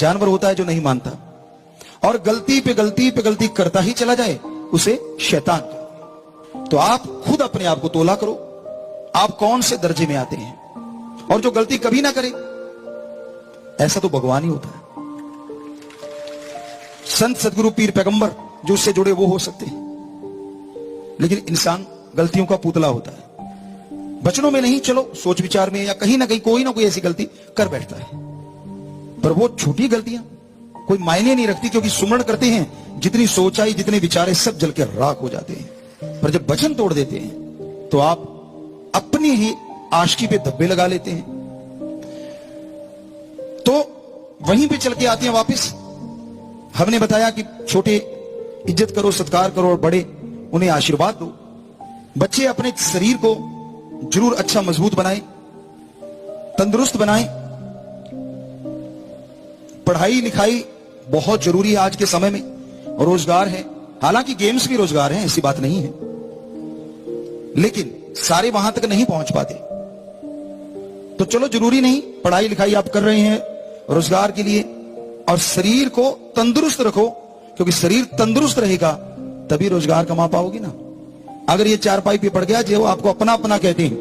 जानवर होता है जो नहीं मानता और गलती पे गलती पे गलती करता ही चला जाए, उसे शैतान कहते। तो आप खुद अपने आप को तोला करो, आप कौन से दर्जे में आते हैं। और जो गलती कभी ना करे, ऐसा तो भगवान ही होता है। संत सदगुरु पीर पैगंबर जो उससे जुड़े वो हो सकते हैं, लेकिन इंसान गलतियों का पुतला होता है। वचनों में नहीं, चलो सोच विचार में या कहीं ना कहीं कोई ना कोई ऐसी गलती कर बैठता है, पर वो छोटी गलतियां कोई मायने नहीं रखती, क्योंकि सुमरण करते हैं जितनी सोचाई जितने विचारे सब जल के राख हो जाते हैं। पर जब वचन तोड़ देते हैं तो आप अपनी ही आशिकी पे धब्बे लगा लेते हैं। तो वहीं पे चल के आते हैं वापस। हमने बताया कि छोटे इज्जत करो, सत्कार करो, और बड़े उन्हें आशीर्वाद दो। बच्चे अपने शरीर को जरूर अच्छा मजबूत बनाएं, तंदुरुस्त बनाएं। पढ़ाई लिखाई बहुत जरूरी है आज के समय में, और रोजगार है। हालांकि गेम्स भी रोजगार है, ऐसी बात नहीं है, लेकिन सारे वहां तक नहीं पहुंच पाते। तो चलो, जरूरी नहीं, पढ़ाई लिखाई आप कर रहे हैं रोजगार के लिए, और शरीर को तंदुरुस्त रखो, क्योंकि शरीर तंदुरुस्त रहेगा तभी रोजगार कमा पाओगे ना। अगर ये चारपाई पे पड़ गया, जो आपको अपना अपना कहते हैं,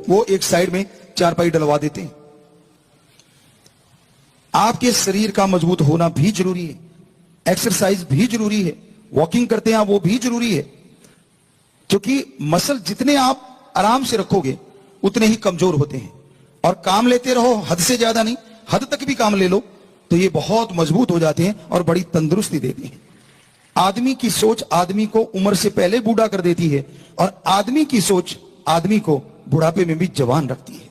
वो एक साइड में चारपाई डलवा देते हैं। आपके शरीर का मजबूत होना भी जरूरी है, एक्सरसाइज भी जरूरी है, वॉकिंग करते हैं वो भी जरूरी है, क्योंकि मसल जितने आप आराम से रखोगे उतने ही कमजोर होते हैं। और काम लेते रहो, हद से ज्यादा नहीं, हद तक भी काम ले लो तो ये बहुत मजबूत हो जाते हैं और बड़ी तंदुरुस्ती देते हैं। आदमी की सोच आदमी को उम्र से पहले बूढ़ा कर देती है, और आदमी की सोच आदमी को बुढ़ापे में भी जवान रखती है।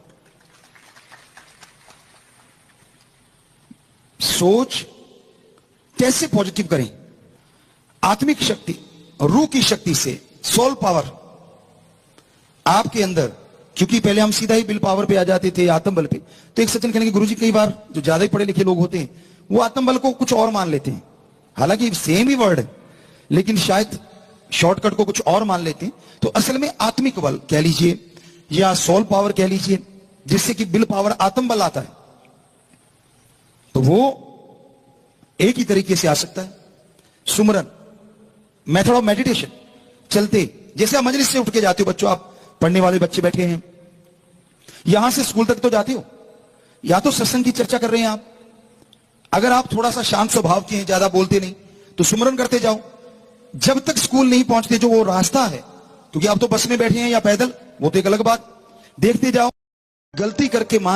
सोच कैसे पॉजिटिव करें? आत्मिक शक्ति, रूह की शक्ति से, सोल पावर आपके अंदर, क्योंकि पहले हम सीधा ही विल पावर पे आ जाते थे, आत्म बल पे। तो एक सज्जन कहने के गुरुजी, कई बार जो ज्यादा ही पढ़े लिखे लोग होते हैं वो आत्म बल को कुछ और मान लेते हैं, हालांकि सेम ही वर्ड है, लेकिन शायद शॉर्टकट को कुछ और मान लेते हैं। तो असल में आत्मिक बल कह लीजिए या सोल पावर कह लीजिए, जिससे कि विल पावर आत्म बल आता है, तो वो एक ही तरीके से आ सकता है। सुमरन, मेथड ऑफ मेडिटेशन, चलते, जैसे आप मजलिस से उठ के जाते हो, बच्चों, आप पढ़ने वाले बच्चे बैठे हैं, यहां से स्कूल तक तो जाते हो, या तो सत्संग की चर्चा कर रहे हैं आप। अगर आप थोड़ा सा शांत स्वभाव के हैं, ज्यादा बोलते नहीं, तो सुमरन करते जाओ। जब तक स्कूल नहीं पहुंचते, जो वो रास्ता है, क्योंकि आप तो बस में बैठे हैं या पैदल, वो तो एक अलग बात, देखते जाओ। गलती करके मान